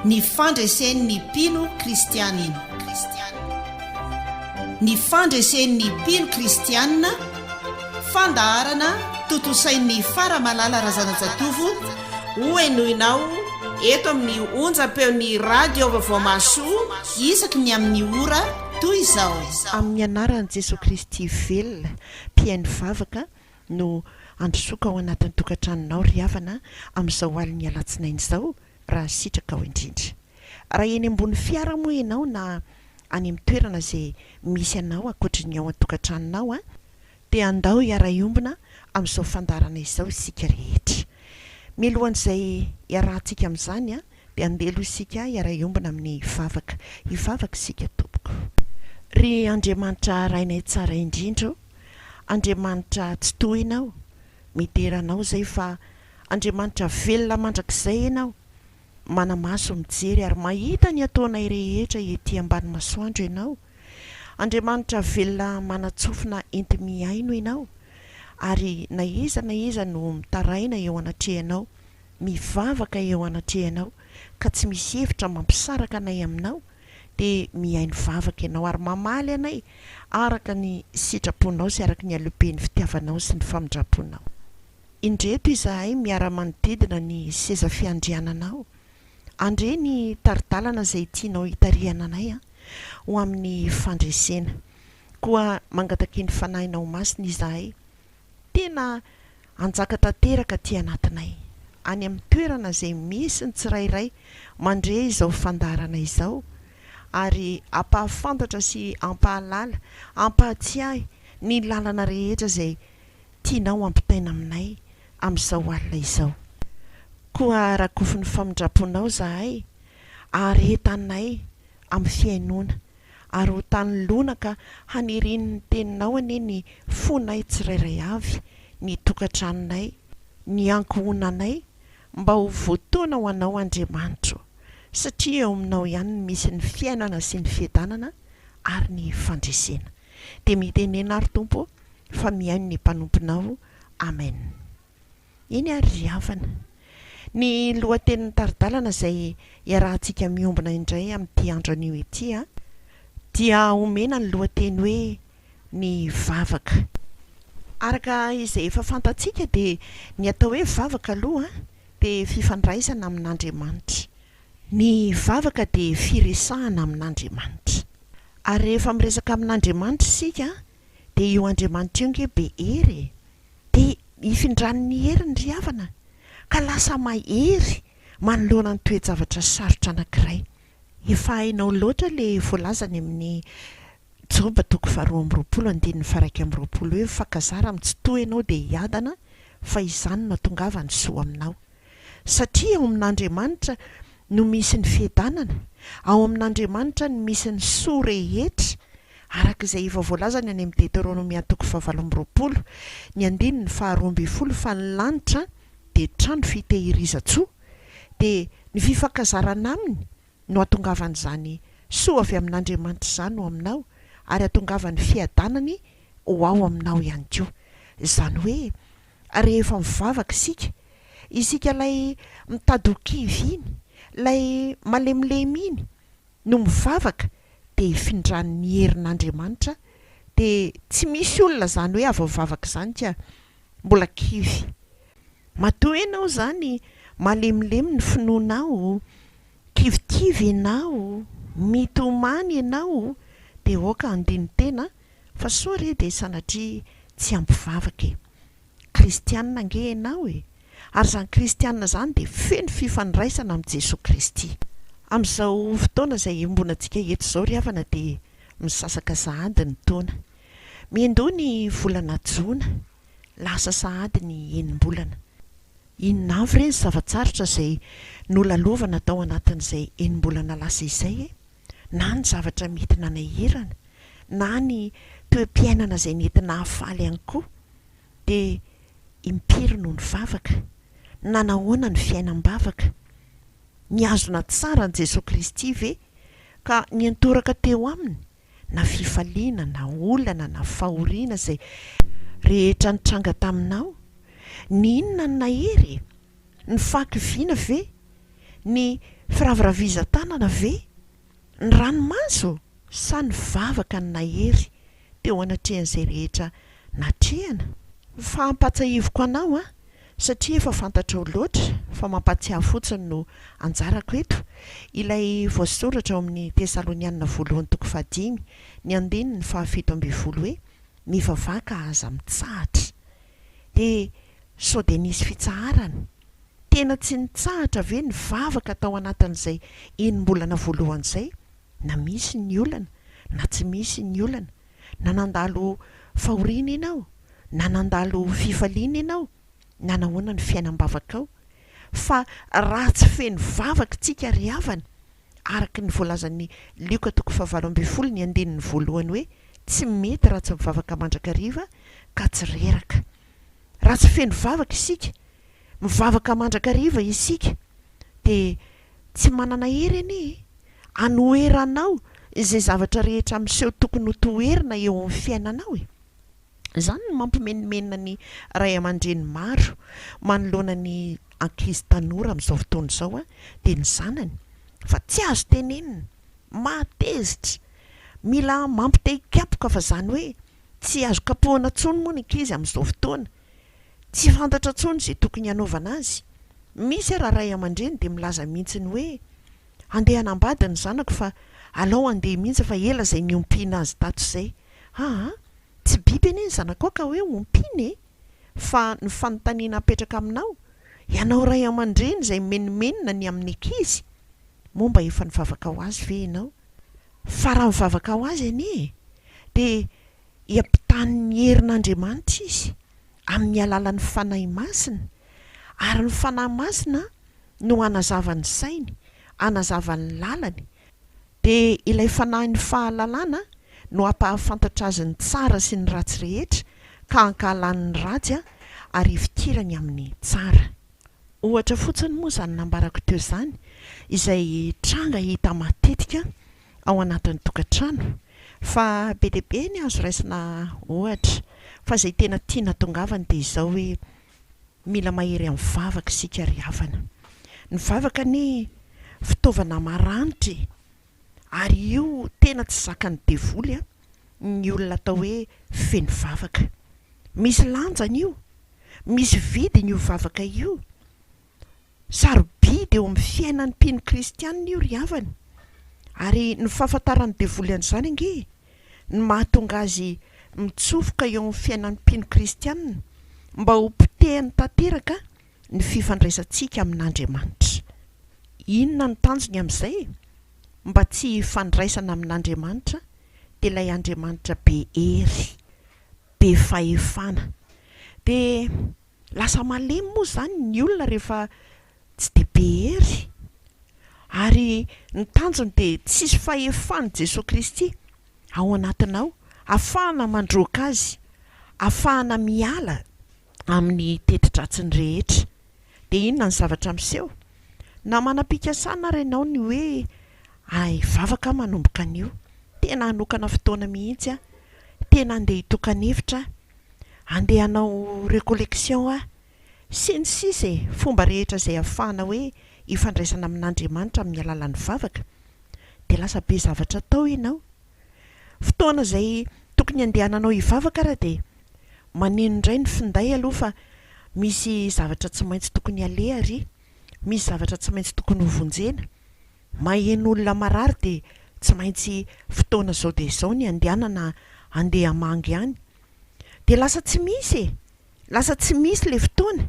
ny fandresen'ny mpino kristianina ny fandresen'ny mpino kristianina fandaharana totosain'ny faramalala razanajatovo hoenoinao eto amin'ny onjam-peon'ny radio vaovao-masoa isaky ny amin'ny ora toy izao. Amin'ny anaran'i Jesosy Kristy velona mpiainy vavaka no androsoka ao anatin'ny tokantranonao ry havana amin'izao aliny alatsinainy izao raha sitraka ao indrindra. Raha eny ambony fiara moa ianao na any amin'ny toerana izay misy anao ankoatrin'ny ao an-tokantranonao dia andao hiara-iombona amin'izao fandarana izao isika rehetra. Mialohan'izay hiarahantsika amin'izany dia andelo isika hiara-iombona amin'ny vavaka. Hivavaka isika tompoko. Ry Andriamanitra rainay tsara indrindra, Andriamanitra tsy tohinao, mideranao zay fa Andriamanitra velona mandrakizay ianao, manamaso mijery ary mahita ny ataonay rehetra ety ambany masoandro ianao. Andriamanitra velona manatsofina enti miaino ianao, ary na iza no mitaraina eo anatrehanao, mivavaka eo anatrehanao ka tsy misy hevitra mampisaraka anay aminao, dia miaino vavaka ianao ary mamaly anay araka ny sitraponao sy araka ny aleoben'ny fitiavanao sy ny famindraponao. Indreto izahay miara-manodidina ny seza fiandriananao, andre ny taridalana izay tianao hitarihana anay ho amin'ny fandresena, koa mangataka ny fanahinao masina izahay tena anjaka tanteraka ty anatinay any amin'ny toerana izay misy ny tsirairay mandre izao fandarana izao, ary ampahafantatra sy ampahalala, ampahatsiahy ny lalana rehetra izay tianao ampitaina aminay amin'izao alina izao. Koa rakofo ny famindraponao zahay, ary entanay amin'ny fiainona, ary ho tany lona ka haniriny ny teninao anie ny fonay tsirairay avy, ny tokantranonay, ny ankohonanay, mba ho voatoana ho anao Andriamanitra, satria eo aminao ihany ny misy ny fiainana sy ny fiadanana ary ny fandresena. Dia mitenena ary tompo fa miaino ny mpanomponao. Amen. Iny ary havana ny lohatenin'ny taridalana izay iarahantsika miombona indray amin'ity andro anio ity dia omena ny lohateny hoe ny vavaka. Araka izay efa fantatsika dia ny atao hoe vavaka aloha dia fifandraisana amin'Andriamanitra. Ny vavaka dia firesahana amin'Andriamanitra. Ary rehefa miresaka amin'Andriamanitra isika dia io Andriamanitra io nge be hery, dia ifindran'ny heriny ry havana ka lasa mahery manoloana ny toe-javatra sarotra anankiray. Efa hainao loatra le voalazany amin'ny Job 2:20 hoe fakazara mitsitohy ianao dia hiadana, fa izany no tongava ny soa aminao. Satria ao amin'Andriamanitra no misy ny fiadanana, ao amin'Andriamanitra no misy ny soa rehetra, araka izay efa voalazany any amin'ny Deutéronomia 7:20, ny 2:12 fa ny lanitra dia trano fitehirizan-tsoa, dia ny fifakazarana aminy no atongavan'izany soa avy amin'Andriamanitra izany ho aminao, ary atongavany fiadanany ho ao aminao ihany koa. Izany hoe rehefa mivavaka isika ilay mitady ho kivy iny, ilay malemilemy iny no mivavaka, dia ifindran'ny herin'Andriamanitra, dia tsy misy olona zany hoe avy mivavaka izany ka mbola kivy. Matoa ianao zany malemilemy ny finoanao, kivikivy ianao, mitomany ianao, dia oka andiny tena fa soa re dia sanatria tsy ampivavaka e. Kristianina nge ianao e, ary zany kristianina zany dia feno fifandraisana amin'ny Jesosy Kristy. Amin'izao fotoana izay ombonantsika eto izao ry havana dia misasaka sahady ny taona. Miandoha ny volana Jona, lasa sahady ny enim-bolana. Inona avy ireny zavatsarotra izay nolalovana tao anatin'izay enim-bolana lasa izay e? Na ny zavatra mety nanahirana, na ny toe-piainana izay nentina hafaly ihany koa, dia impiry no ny vavaka, nanahoana ny fiainam-bavaka, niazona tsara ny Jesosy Kristy ve ka niantoraka teo aminy, na fifaliana, na olana, na fahoriana izay rehetra nitranga taminao. Ny inona ny nahery? Ny fakiviana ve? Ny Firaviraviza-tanana ve? Ny ranomaso sa ny vavaka ny nahery teo anatrehan'izay rehetra natrehana? Fa hampatsahivoko anao satria efa fantatrao loatra fa mampatsiahy fotsiny no anjarako eto ilay voasoratra ao amin'ny Tesalonianina 1:5 ny 7:20 hoe mivavaka aza mitsahatra. De sao de nisy fitsaharana, tena tsy nitsahatra ve ny vavaka tao anatin'izay enim-bolana voalohany izay? Na misy ny olana na tsy misy ny olana, na nandalo fahoriana ianao na nandalo fifaliana ianao, na nahoana ny fiainam-bavakao, fa raha tsy feno vavaka tsika ry havana, araka ny voalazan'ny Lioka 7:20 ny 1 hoe tsy mety raha tsy mivavaka mandrakariva ka tsy reraka. Raha tsy feno vavaka isika, mivavaka mandrakariva isika, de tsy manana hery anie anoheranao izay zavatra rehetra miseho tokony ho toerina eo amin'ny fiainanao e. Izany no mampimenimenina ny ray aman-dreny maro manoloana ny ankizy tanora amin'izao fotoana izao de ny zanany fa tsy azo tenenina, matezitra, mila mampite-hikapoka fa zany hoe tsy azo kapohana tsony moa ny ankizy amin'izao fotoana, tsy fantatra tsony izay tokony hanaovana azy. Misy raha ray aman-dreny de milaza mihitsy ny hoe andeha hanambady ny zanako fa alao andeha mihitsy fa ela izay niompiana azy tato izay. Tsy biby anie ny zanako ka hoe ompiana fa ny fanontaniana apetraka aminao, ianao ray aman-dreny izay menimenina ny amin'ny ankizy, momba efa nivavaka ho azy ve ianao? Fa raha mivavaka ho azy anie de hiampitahan'ny herin'Andriamanitra izy amin'ny alalan'ny fanahy masina, ary ny fanahy masina no hanazavany sainy, hanazavany lalany, de ilay fanahin'ny fahalalana no hampahafantatra azy ny tsara sy ny ratsy rehetra ka hankahalany ny ratsy ary hifikirany amin'ny tsara. Ohatra fotsiny moa izany nambarako teo izany izay tranga hita matetika ao anatin'ny tokantrano, fa be dia be ny azo raisina ohatra, fa izay tena tiana tongavany dia izao hoe mila mahery amin'ny vavaka isika ry havana. Ny vavaka ny fitaovana maranitra ary io tena tsy zakany devoly ny olona atao hoe feno vavaka. Misy lanjany io, misy vidiny io vavaka io, sarobidy eo amin'ny fiainan'ny mpino kristianina io ry havana. Ary ny fahafantarany devoly an'izany ange ny mahatonga azy mitsofoka eo amin'ny fiainan'ny mpino kristianina mba ho potehany tanteraka ny fifandraisantsika amin'Andriamanitra. Inona ny tanjony amin'izay? Mba tsy fandraisana amin'Andriamanitra dia ilay Andriamanitra be hery, be fahefana, de lasa malemy moa izany ny olona rehefa tsy dia be hery. Ary ny tanjony dia tsisy fahefan'i Jesosy Kristy ao anatinao, ahafahana mandroaka azy, ahafahana miala amin'ny teti-dratsiny rehetra. Dia inona ny zavatra miseho? Na manam-pikasana ary ianao ny hoe ay vavaka manomboka an'io, tena hanokana fotoana mihitsy tena andeha hitokanevitra, andeha hanao récollection sy ny sisa fomba rehetra izay ahafahana hoe hifandraisana amin'Andriamanitra amin'ny alalan'ny vavaka, dia lasa be zavatra atao ianao. Fotoana izay tokony andehananao hivavaka raha dia maneno indray ny finday aloha fa misy zavatra tsy maintsy tokony aleha ary misy zavatra tsy maintsy tokony hovonjena. Maheno olona marary dia tsy maintsy fotoana izao dia izao ny andehanana andeha hamangy ihany. Dia lasa tsy misy lasa tsy misy ilay fotoana.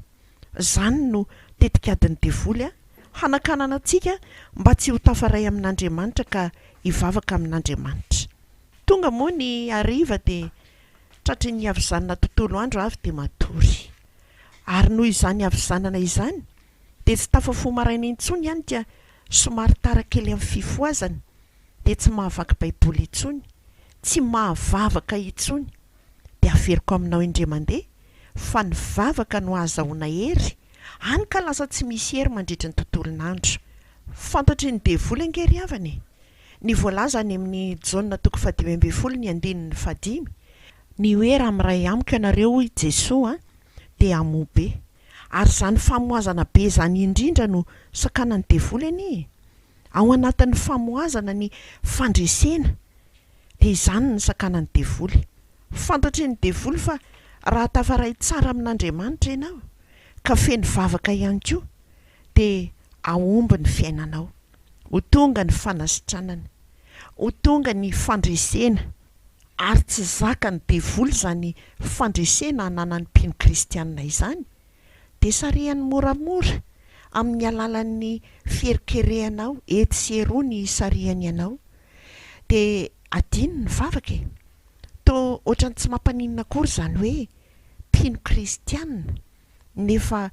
Izany no tetikadin'ny devoly hanakanana antsika mba tsy ho tafaray amin'Andriamanitra ka hivavaka amin'Andriamanitra. Tonga moa ny hariva dia tratry ny havizanana tontolo andro avy dia matory. Ary noho izany havizanana izany dia tsy tafafo maraina intsony ihany ka somary tara kely amin'ny fifoazana, dia tsy mahavaky baiboly intsony, tsy mahavavaka intsony. Dia averiko aminao indray mandeha fa ny vavaka no ahazahoana hery, hany ka lasa tsy misy hery mandritra ny tontolon'andro. Fantatry ny devoly angery havany. Ny voalaza any amin'ny Jaona 5:15 ny hoe raha miray amiko ianareo i Jesosy dia hamoa be. Ary izany famoazana be izany indrindra no sakanan'ny devoly anie. ao anatin'ny famoazana ny fandresena dia izany ny sakanany devoly. Fantatry ny devoly fa raha tafaray tsara amin'Andriamanitra ianao ka feno vavaka ihany koa dia aomby ny fiainanao, ho tonga ny fanasitranana, ho tonga ny fandresena, ary tsy zaka ny devoly izany fandresena hananany mpino kristianina izany dia sarihany moramora amin'ny alalan'ny fierikerehanao, etsy sy eroa ny sarihany ianao dia adino ny vavaka e. To ohatrany tsy mampaninona akory izany hoe mpino kristianina nefa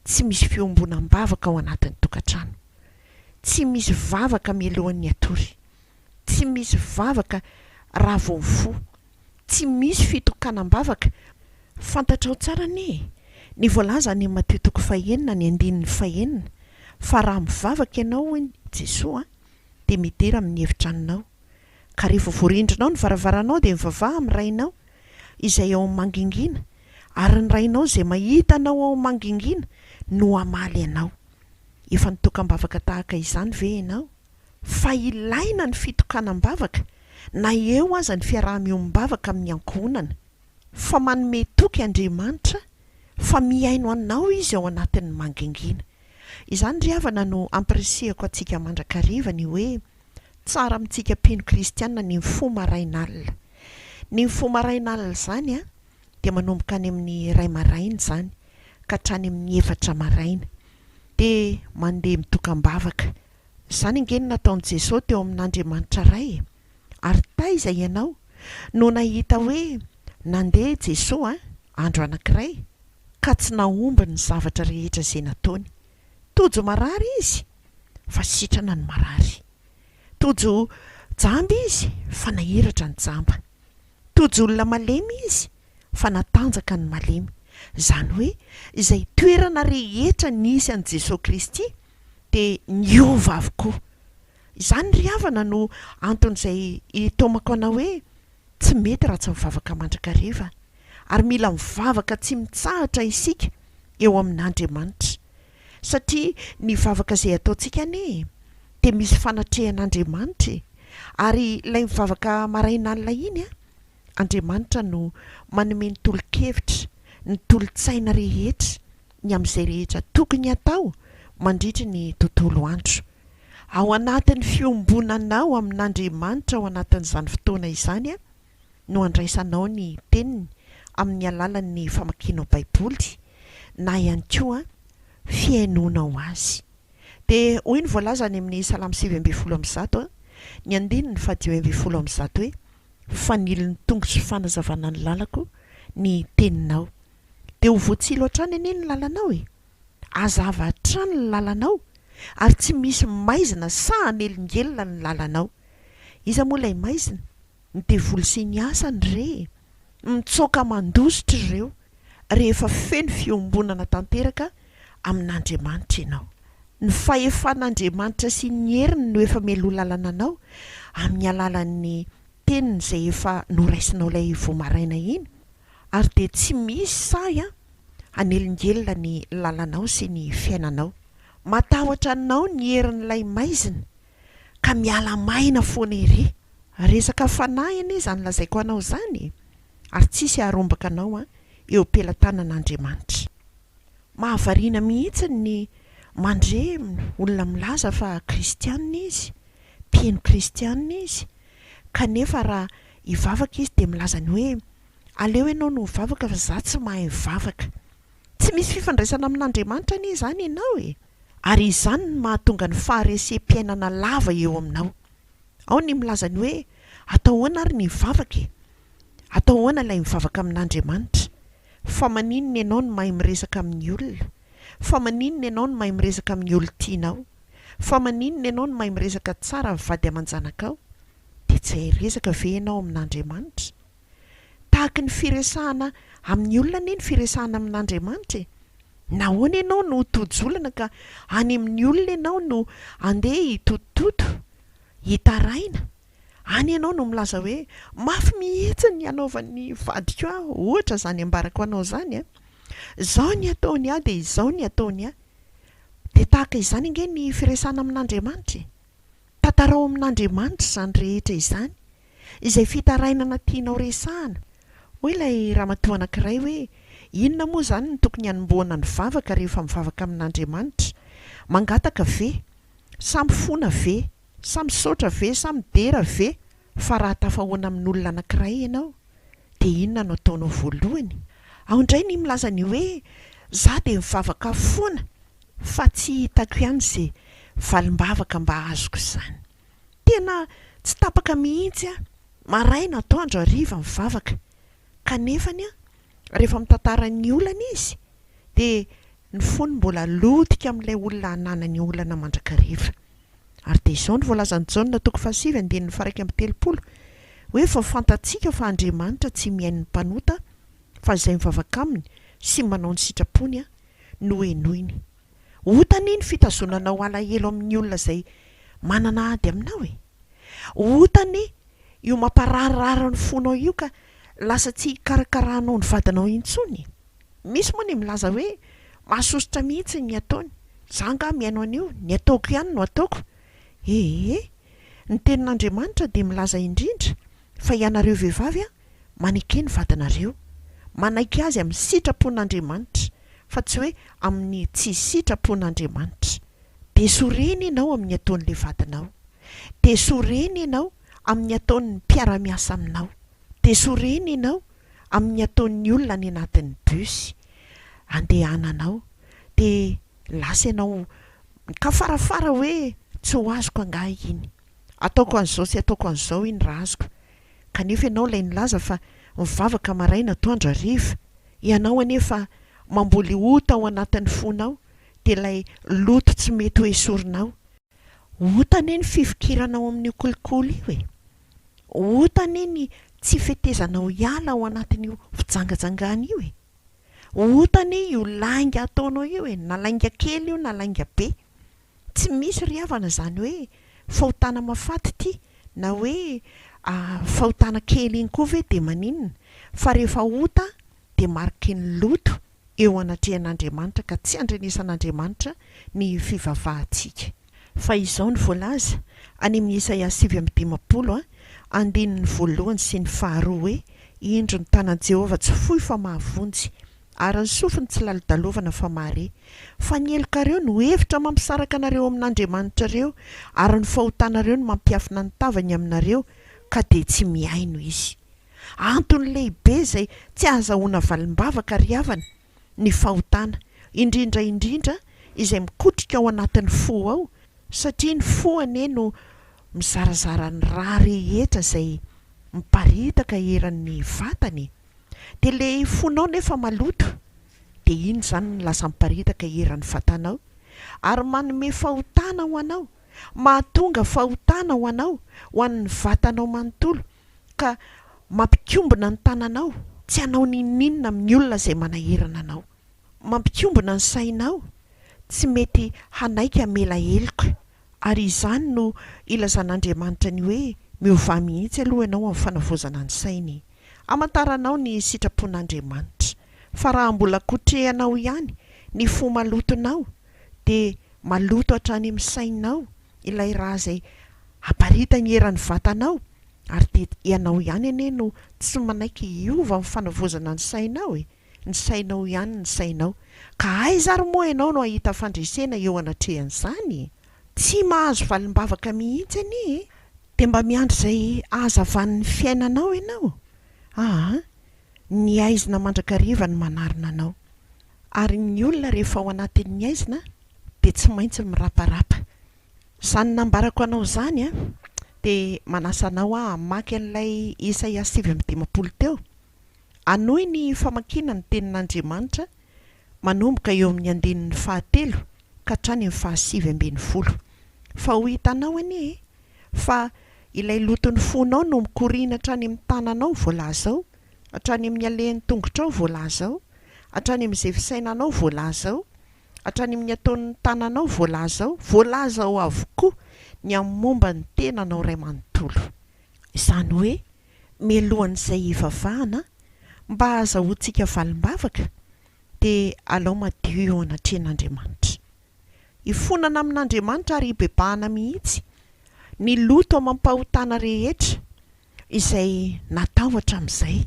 tsy misy fiombonam-bavaka ao anatin'ny tokantrano, tsy misy vavaka mialohan'ny atory, tsy misy vavaka raha vao fo, tsy misy fitokanam-bavaka. Fantatrao tsara ny voalaza ny Mateo 4:5 fa raha mivavaka ianao hoy Jesosy dia midera amin'ny hefitranonao, ka rehefa voarindrinao ny varavaranao dia mivavaha amin'ny rainao izay ao mangingina, ary ny rainao izay mahita anao ao mangingina no amaly anao. Efa nitokam-bavaka tahaka izany ve ianao? Fa ilaina ny fitokanam-bavaka, na eo aza ny fiaraha-miombavaka amin'ny ankohonana, fa manome toky Andriamanitra fa miaino anao izy ao anatin'ny mangingina. Izany ry havana no ampirisihako antsika mandrakariva ny hoe tsara amintsika mpino kristianina ny mifoha marain'alina. Ny mifoha marain'alina izany dia manomboka any amin'ny 2 maraina izany ka hatrany amin'ny 4 maraina dia mandeha mitokam-bavaka. Izany ingeny nataon'i Jesosy teo amin'Andriamanitra ray, ary taiza ianao no nahita hoe nandeha Jesosy andro anankiray ka tsy naomby ny zavatra rehetra izay nataony. Tojo marary izy fa sitrana ny marary, tojo jamba izy fa nahiratra ny jamba, tojo olona malemy izy fa natanjaka ny malemy. Izany hoe izay toerana rehetra nisy an' Jesosy Kristy dia niova avokoa. Izany ry havana no anton'izay itomako anao hoe tsy mety raha tsy mivavaka mandrakariva, ary mila mivavaka tsy mitsahatra isika eo amin'Andriamanitra, satria ny vavaka izay ataontsika dia misy fanatrehan'Andriamanitra, ary ilay mivavaka marain'alina iny Andriamanitra no manome ny tolo-kevitra, ny tolo-tsaina rehetra ny amin'izay rehetra tokony atao mandritra ny tontolo andro. Ao anatin'ny fiombonanao amin'Andriamanitra ao anatin'izany fotoana izany no andraisanao ny teniny amin'ny alalan'ny famakianao Baiboly na ihany koa fiainonao azy. Dia hoy ny voalaza any amin'ny Salamo 7:10 ny 2:10 hoe fanilo ny tongo sy fanazavana ny lalako ny teninao. Dia ho voatsilo hatrany anie ny lalanao azava hatrany ny lalanao, ary tsy misy maizina sa hanelingelina ny lalanao. Iza moa ilay maizina? Ny devoly sy ny asany re, mitsoaka mandositra ireo rehefa feno fiombonana tanteraka amin'Andriamanitra ianao. Ny fahefan'Andriamanitra sy ny heriny no efa mialoha lalana anao amin'ny alalan'ny teniny izay efa noraisinao ilay voamaraina iny, ary dia tsy misy say hanelingelina ny lalanao sy ny fiainanao. Matahotra anao ny herin'ilay maizina ka miala maina foana ery. Resaka fanahy anie izany lazaiko anao izany, ary tsisy harombaka anao eo am-pelantanan'Andriamanitra. Mahavariana mihitsy ny mandre olona milaza fa kristianina izy, mpino kristianina izy, kanefa raha hivavaka izy dia milaza ny hoe aleo ianao no mivavaka fa za tsy mahay mivavaka. Tsy misy fifandraisana amin'Andriamanitra anie izany ianao ary izany no mahatonga ny faharesem-piainana lava eo aminao. Ao ny milaza ny hoe atao ahoana ary ny mivavaka atao ahoana ilay mivavaka amin'Andriamanitra? Fa maninona ianao no mahay miresaka amin'ny olona? Fa maninona ianao no mahay miresaka amin'ny olon-tianao? Fa maninona ianao no mahay miresaka tsara amin'ny vady aman-janakao? Dia tsy hay resaka ve ianao amin'Andriamanitra? Tahaka ny firesahana amin'ny olona anie ny firesahana amin'Andriamanitra. Nahoana ianao no tojolana ka any amin'ny olona ianao no andeha hitototo, hitaraina? Any ianao no milaza hoe mafy mihitsy ny anaovan'ny vadiko ohatra izany ambarako anao izany izao ny ataony dia izao ny ataony dia tahaka izany inge ny firesahana amin'Andriamanitra. tantarao amin'Andriamanitra izany rehetra izany izay fitarainana tianao resahana. Hoy ilay ramatoa anankiray hoe inona moa izany ny tokony hanomboana ny vavaka rehefa mivavaka amin'Andriamanitra? Mangataka ve? Samy fona ve? Samy saotra ve? Samy dera ve? Fa raha tafahoana amin'olona anankiray ianao dia inona no ataonao voalohany? Ao indray ny milaza ny hoe za dia mivavaka foana fa tsy hitako ihany izay valim-bavaka mba azoko izany. Tena tsy tapaka mihitsy maraina atoandro hariva mivavaka. Kanefany rehefa mitantara ny olana izy dia ny fony mbola lotika amin'ilay olona ananany olana mandrakariva. Ary dia izao ny voalazan'i Jaona 7:1-7 hoe fa fantatsika fa Andriamanitra tsy mihaino ny mpanota fa izay mivavaka aminy sy manao ny sitrapony no henoiny. Otany ny fitazonanao alahelo amin'ny olona izay manana ady aminao e. Otany io mampararirary ny fonao io ka lasa tsy karakarahanao ny vadinao intsony. Misy moa ny milaza hoe mahasosotra mihitsy ny ataony. Za nga mihaino an'io, ny ataoko ihany no ataoko. Ny tenin'Andriamanitra dia milaza indrindra fa ianareo vehivavy manaiky ny vadinareo, manaiky azy amin'ny sitrapon'Andriamanitra fa tsy hoe amin'ny tsy sitrapon'Andriamanitra. Dia soreny ianao amin'ny ataon'ilay vadinao, dia soreny ianao amin'ny ataon'ny mpiara-miasa aminao, dia soreny ianao amin'ny ataon'ny olona any anatin'ny busy andehananao, dia lasa ianao ka farafara hoe tsy ho azoko angaha iny, ataoko an'izao sy ataoko an'izao iny raha azoko. Kanefa ianao ilay nilaza fa mivavaka maraina atoandro hariva, ianao anefa mamboly ota ao anatin'ny fonao dia ilay loto tsy mety ho esorinao. Otany ny fifikiranao amin'ny kolikoly io e. Otany ny tsy fetezanao hiala ao anatin'io fijangajangana io e. Otany io lainga ataonao io e, na lainga kely io na lainga be. Tsy misy ry havana izany hoe fahotana mafaty ity na hoe fahotana kely iny koa ve dia maninona, fa rehefa ota dia mariky ny loto eo anatrehan'Andriamanitra ka tsy andrenisan'Andriamanitra ny fivavahantsika. Fa izao ny voalaza any amin'ny Isaia 7:20 andininy 1 sy ny 2 hoe indro ny tanan'i Jehovah tsy fohy fa mahavonjy ary ny sofiny tsy lalodalovana fa mahare. Fa ny elokareo no hevitra mampisaraka anareo amin'Andriamanitra reo ary ny fahotanareo no mampiafina ny tavany aminareo ka dia tsy mihaino izy. Antony lehibe izay tsy ahazahoana valim-bavaka ry havana ny fahotana, indrindra izay mikotrika ao anatin'ny fo ao, satria ny fo anie no mizarazara ny raha rehetra izay miparitaka eran'ny vatany. Dia ilay fonao nefa maloto dia iny izany no lasa miparitaka eran'ny vatanao ary manome fahotana ho anao, mahatonga fahotana ho anao ho an'ny vatanao manontolo ka mampikombona ny tananao tsy hanao ninninona amin'ny olona izay manahirana anao, mampikombona ny sainao tsy mety hanaika mela heloka. Ary izany no ilazan'Andriamanitra ny hoe miova mihitsy aloha ianao amin'ny fanavozana ny sainy, hamantaranao ny sitrapon'Andriamanitra. Fa raha mbola kotrehanao ihany ny fo malotonao dia maloto hatrany amin'ny sainao ilay raha izay aparitany eran'ny vatanao, ary dia ianao ihany anie no tsy manaiky hiova amin'ny fanavozana ny sainao e. Ny sainao ihany ny sainao. Ka aiza ary moa ianao no ahita fandresena eo anatrehan'izany? Tsy mahazo valim-bavaka mihitsy anie. Dia mba miandry izay ahazavan'ny fiainanao ianao. Ny aizina mandrakariva ny manarina anao. Ary ny olona rehefa ao anatin'ny aizina dia tsy maintsy miraparapa. Izany nambarako anao izany dia manasa anao hamaky an'ilay Isaia 7:20 teo. Anohy ny famakiana ny tenin'Andriamanitra manomboka eo amin'ny 9 ka hatrany amin'ny 7:20. Fa ho hitanao anie fa ilay loton'ny fonao no mikoriana hatrany amin'ny tananao voalazao, hatrany amin'ny alehan'ny tongotrao voalazao, hatrany amin'izay fisainanao voalazao, hatrany amin'ny ataon'ny tananao voalazao avokoa ny amin'ny momba ny tenanao iray manontolo. Izany hoe mialohan'izay hivavahana mba ahazahoantsika valim-bavaka dia alao madio eo anatrehan'Andriamanitra. Hifonana amin'Andriamanitra ary hibebahana mihitsy ny loto mampahotana rehetra izay natao hatramin'izay,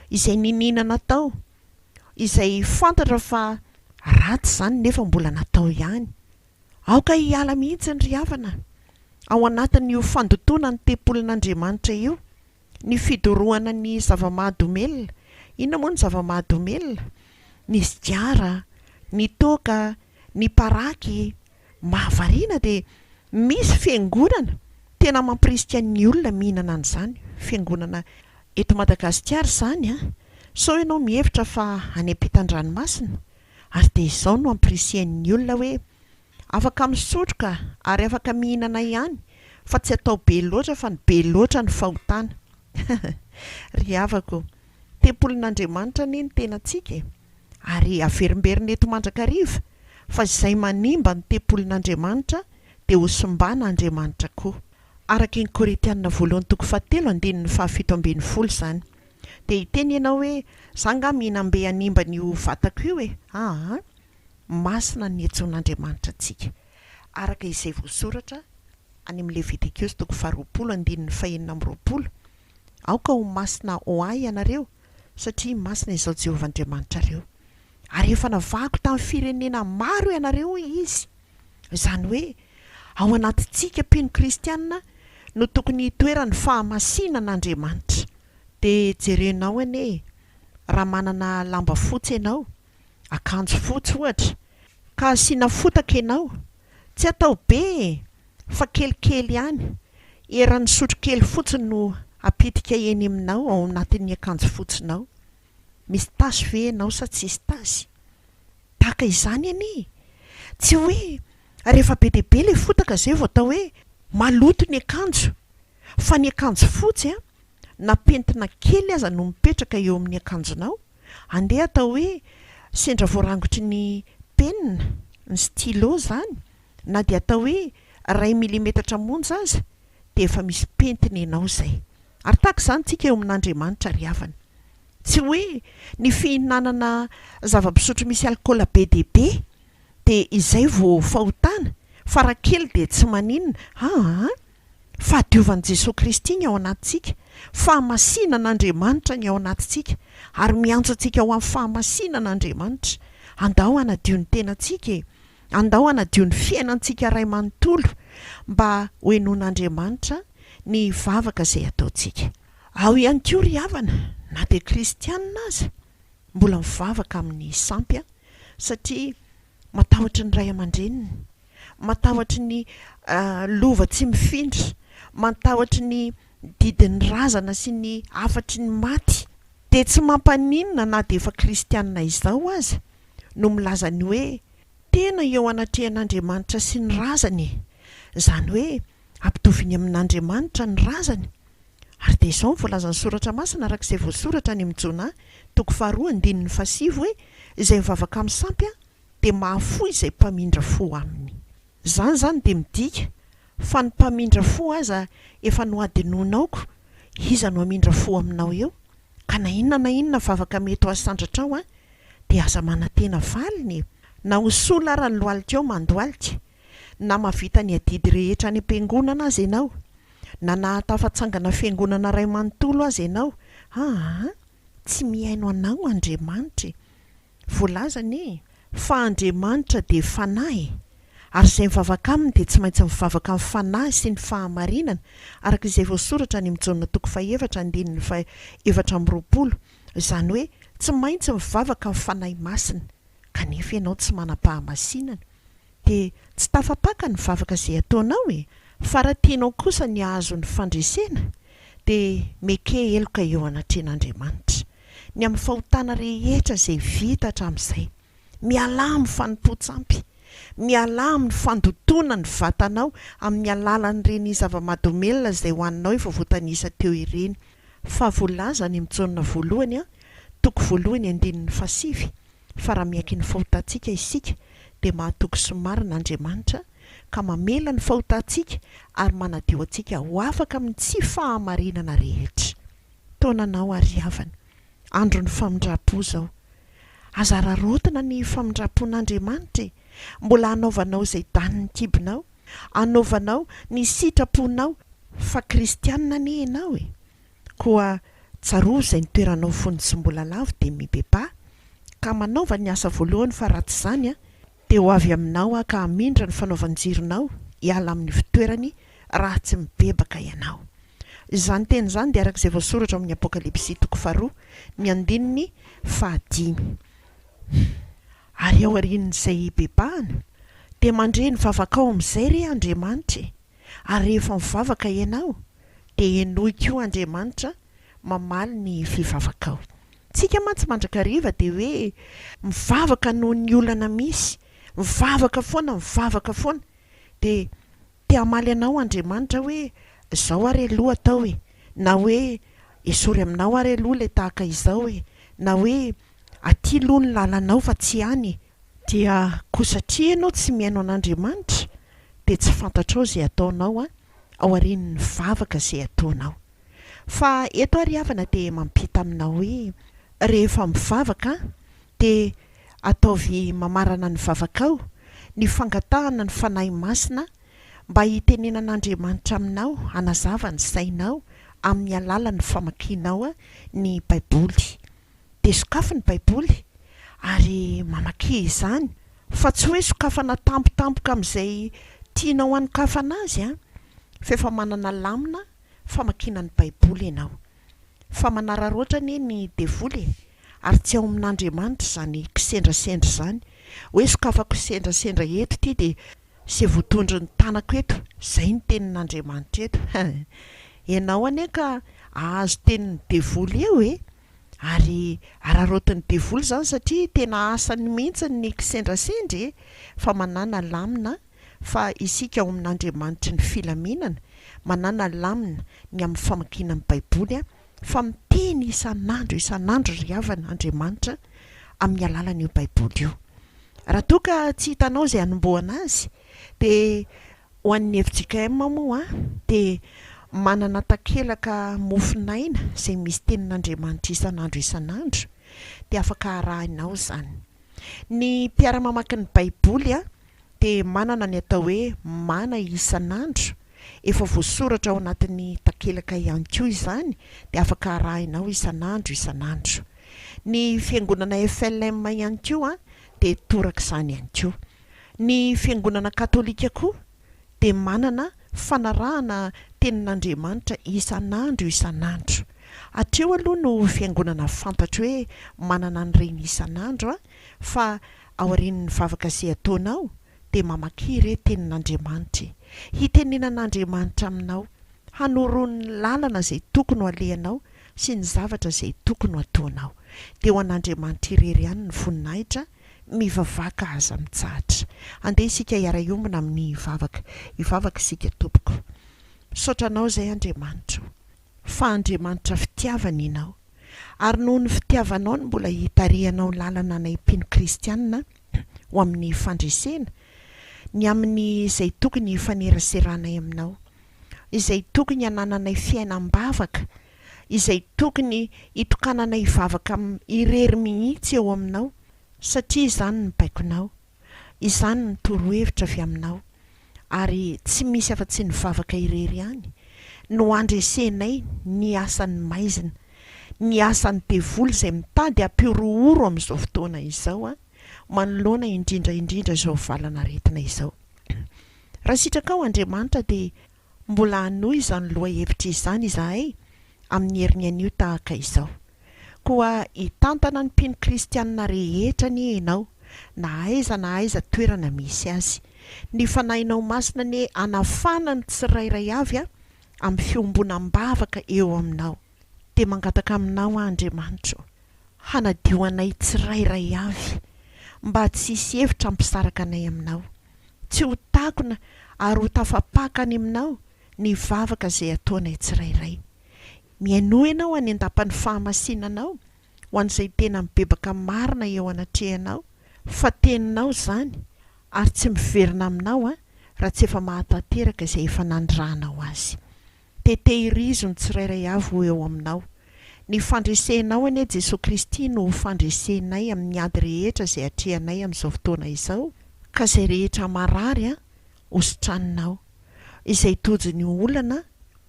izay ninina natao, izay fantatra fa ratsy izany nefa mbola natao ihany. Aoka hiala mihitsy ny ry havana ao anatin'io fandotona ny tempolin'Andriamanitra io, ny fidorohana ny zava-mahadomelina. Inona moa ny zava-mahadomelina? Ny ziara, ny toaka, ny paraky, mahavariana dia misy fiangonana tena mampirisika ny olona mihinana an'izany. Fiangonana eto Madagasikara izany sao ianao mihevitra fa any ampitan-dranomasina ary dia izao no ampirisihan'ny olona hoe afaka misotroka ary afaka mihinana ihany, fa tsy atao be loatra fa ny be loatra ny fahotana. Ry havako, tempolin'Andriamanitra neny tena tsika ary averimberina eto Mandrakariva fa izay manimba ny tempolin'Andriamanitra dia ho simbana Andriamanitra koa. Araka ny Korintianina 2:7-7 izany dia hiteny ianao hoe zanga mihinam-be hanimba n'io vatako io masina ny hetsoan'Andriamanitra antsika. Araka izay voasoratra any amin'ny Levitikos 2:20-20, aoka ho masina ho ahy ianareo satria masina izao Jehovah-Andriamanitra reo. Ary efa navako tamin'ny firenena maro ianareo izy. Izany hoe ao anatintsika mpino kristianina no tokony hitoerany fahamasinan'Andriamanitra. Dia jerenao anie, raha manana lamba fotsy ianao, akanjo fotsy ohatra, ka asiana fotaka ianao, tsy atao be fa kelikely ihany. Eran'ny sotro kely fotsiny no apitika eny aminao ao anatin'ny akanjo fotsinao. Misy tasy ve ianao sa tsisy tasy? Tahaka izany anie, tsy hoe rehefa be dia be ilay fotaka izay vao atao hoe maloto ny akanjo, fa ny akanjo fotsy na pentina kely aza no mipetraka eo amin'ny akanjonao, andeha atao hoe sendra voarangotry ny penina, ny stylo izany, na dia atao hoe 1 milimetatra monja aza dia efa misy pentina ianao izay. Ary tahaka izany tsika eo amin'Andriamanitra ry havana. Tsy hoe ny fihinanana zava-pisotro misy alikaola be dia be dia izay vao fahotana, fa raha kely dia tsy maninona. Fahadiovan'i Jesosy Kristy ny ao anatintsika, fahamasinan'Andriamanitra ny ao anatintsika, ary miantso antsika ho amin'ny fahamasinan'Andriamanitra. Andao hanadio ny tenantsika, andao hanadio ny fiainantsika iray manontolo mba ho henoin'Andriamanitra ny vavaka izay ataontsika. Ao ihany koa ry havana, na dia kristianina aza, mbola mivavaka amin'ny sampy satria matahotra ny ray aman-dreniny, matahotra ny lova tsy mifindra, matahotra ny didin'ny razana sy ny afatry ny maty. Dia tsy mampaninona na dia efa kristianina izao aza no milaza ny hoe tena eo anatrehan'Andriamanitra sy ny razany, izany hoe ampitoviny amin'Andriamanitra ny razany. Ary dia izao ny voalazan'ny soratra masina arak'izay voasoratra any amin'ny Jona 2:7 hoe izay mivavaka amin'ny sampy dia mahafoy izay mpamindra fo aminy. Izany dia midika fa ny mpamindra fo aza efa noadinoinaoko, iza no hamindra fo aminao eo, ka na inona vavaka mety ho asandratra ao dia aza manantena valiny. Na ho sola ary ny lohalika ao mandohalika, na mavita ny adidy rehetra any am-piangonana azy ianao, na nahatafatsangana fiangonana iray manontolo azy ianao, tsy mihaino anao Andriamanitra. Voalaza anie fa Andriamanitra dia fanahy, ary izay mivavaka aminy dia tsy maintsy mivavaka amin'ny fanahy sy ny fahamarinana, araka izay voasoratra any amin'ny Jona 2:7-20. Izany hoe tsy maintsy mivavaka amin'ny fanahy masina. Kanefa ianao tsy manam-pahamasinana dia tsy tafapaka ny vavaka izay ataonao fa raha tianao kosa ny hahazo ny fandresena dia meke eloka eo anatrehan'Andriamanitra ny amin'ny fahotana rehetra izay vita hatramin'izay. Miala amin'ny fanompo-tsampy, miala amin'ny fandotona ny vatanao amin'ny alalan'ireny zava-mahadomelina izay hoaninao efa voatanisa teo ireny. Fa voalaza ny Jona 1:7 fa raha miaiky ny fahotantsika isika dia mahatoky somarin'Andriamanitra ka mamela ny fahotantsika ary manadio antsika ho afaka amin'ny tsy fahamarinana rehetra. Taonanao ary havana, andro ny famindram-po zao. Aza rarotina ny famindram-pon'Andriamanitra, mbola hanaovanao izay daniny kibinao, anaovanao ny sitraponao fa kristianina ny ianao e. Koa tsaroa izay ny toeranao fony tsy mbola lavo dia mibeba ka manaova ny asa voalohany fa ratsy izany dia ho avy aminao ka hamindra ny fanaovan-jironao hiala amin'ny fitoerany raha tsy mibebaka ianao. Izany teny izany dia arak'izay voasoratra amin'ny Apokalipsy 2:5. Ary ao aorian'izay bebahana dia mandre ny vavakao amin'izay re Andriamanitra, ary rehefa mivavaka ianao dia enoy koa Andriamanitra mamaly ny fivavakao. Tsika mantsy mandrakariva dia hoe mivavaka noho ny olana misy, mivavaka foana dia te hamaly anao Andriamanitra hoe izao ary aloha atao e, na hoe esory aminao ary aloha ilay tahaka izao e, na hoe aty aloha ny lalanao fa tsy hany. Dia koa satria ianao tsy miaino an'Andriamanitra dia tsy fantatrao izay ataonao ao aorian'ny vavaka izay ataonao. Fa eto ary havana dia mampita aminao hoe rehefa mivavaka dia ataovy mamarana ny vavakao ny fangatahana ny fanahy masina mba hitenenan'Andriamanitra aminao, hanazava ny sainao amin'ny alalan'ny famakianao ny Baiboly. Dia sokafy ny Baiboly ary mamaky izany, fa tsy hoe sokafana tampotampoka amin'izay tianao hanokafana azy fa efa manana lamina famakiana ny Baiboly ianao. Fa manararoatra ny devoly ary tsy ao amin'Andriamanitra izany kisendrasendra izany hoe sokafako sendrasendra eto ty dia sy voatondry ny tanako eto, izay ny tenin'Andriamanitra eto. Ianao anie ka ahazo tenin'ny devoly eo ary ararotin'ny devoly izany satria tena asany mihitsy ny kisendrasendra fa manana lamina fa isika ao amin'Andriamanitra ny filaminana, manana lamina ny amin'ny famakiana ny Baiboly fa miteny isan'andro ry havana Andriamanitra amin'ny alalan'io Baiboly io. Raha toa ka tsy hitanao izay hanombohana azy dia ho an'ny FJKM moa dia manana takelaka mofinaina izay misy tenin'Andriamanitra isan'andro dia afaka arahinao izany. Ny mpiara-mamaky ny Baiboly dia manana ny atao hoe mana isan'andro, efa voasoratra ao anatin'ny takelaka ihany koa izany dia afaka arahinao isan'andro. Ny fiangonana FLM ihany koa dia toraka izany ihany koa. Ny fiangonana katolika koa dia manana fanarahana tenin'Andriamanitra isan'andro. Hatreo aloha no fiangonana fantatro hoe manana an'ireny isan'andro fa ao aorian'ny vavaka izay ataonao dia mamaky re tenin'Andriamanitra, hitenenan'Andriamanitra aminao, hanoroany lalana izay tokony ho alehanao sy ny zavatra izay tokony ho ataonao. Dia ho an'Andriamanitra irery ihany ny voninahitra mivavaka aza mitsahatra. Andeha isika hiara-iombona amin'ny hivavaka isika tompoko. Misaotranao izay Andriamanitra fa Andriamanitra fitiavana ianao, ary noho ny fitiavanao no mbola hitarihanao lalana anaim-pino kristianina ho amin'ny fandresena, ny amin'ny izay tokony hifaneraseranay aminao, izay tokony hanananay fiainam-bavaka, izay tokony hitokananay hivavaka irery mihitsy eo aminao, satria izany ny baikonao, izany ny torohevitra avy aminao, ary tsy misy afa-tsy ny vavaka irery ihany no andresenay ny asan'ny maizina, ny asan'ny devoly izay mitady hampihorohoro amin'izao fotoana izao manoloana indrindra izao valana retina izao. Raha sitraka ao Andriamanitra dia mbola hanohy izany loha hevitra izany izahay amin'ny herin'ny anio tahaka izao. Koa hitantana ny mpino kristianina rehetra ny ianao, na aiza toerana misy azy, ny fanahinao masina ny anafana ny tsirairay avy amin'ny fiombonam-bavaka eo aminao. Dia mangataka aminao Andriamanitra, hanadioanay tsirairay avy mba tsy hisy hevitra hampisaraka anay aminao, tsy ho takona ary ho tafapakany aminao ny vavaka izay ataonay tsirairay. Miaino ianao any an-dapan'ny fahamasinanao ho an'izay tena mibebaka marina eo anatrehanao, fa teninao izany ary tsy miverina aminao raha tsy efa mahatanteraka izay efa nandrahanao azy. Tetehirizo ny tsirairay avy ho eo aminao. Ny fandresenao anie Jesosy Kristy no fandresenay amin'ny ady rehetra izay atrehanay amin'izao fotoana izao, ka izay rehetra marary hositranonao, izay tojiny olana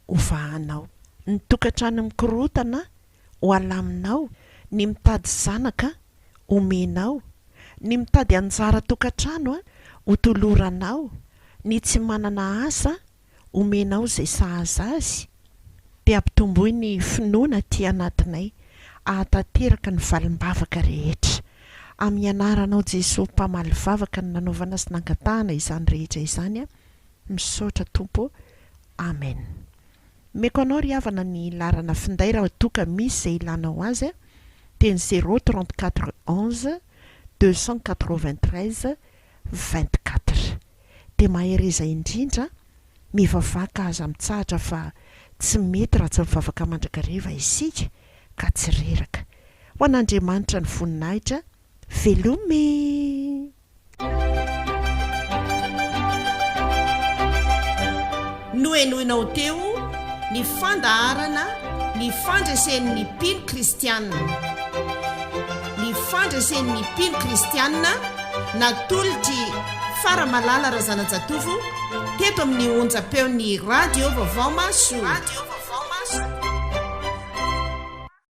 ho vahanao. Ny tokantrano mikorotana ho alaminao, ny mitady zanaka omenao, ny mitady anjara tokantrano ho toloranao, ny tsy manana asa omenao izay sahaza azy. Dia ampitomboy ny finoana ty anatinay, ahatanteraka ny valim-bavaka rehetra. Amin'ny anaranao Jesosy mpamaly vavaka ny nanaovana sy nangatahana izany rehetra izany, misaotra Tompo. Amen. Meko anao ry havana ny larana finday raha toka misy izay ilanao azy, dia ny 034 11 293 24. Dia mahereza indrindra mivavaka aza mitsahatra fa tsy mety raha tsy mivavaka mandrakariva isika ka tsy reraka. Ho an'Andriamanitra ny voninahitra, velome. Noenoinao teo ny fandaharana ny fandraisen'ny mpino kristianina. Ny fandraisen'ny mpino kristianina natolotry Faramalala Razanajatovo teto amin'ny onjam-peon'ny radio Vaovao Maso.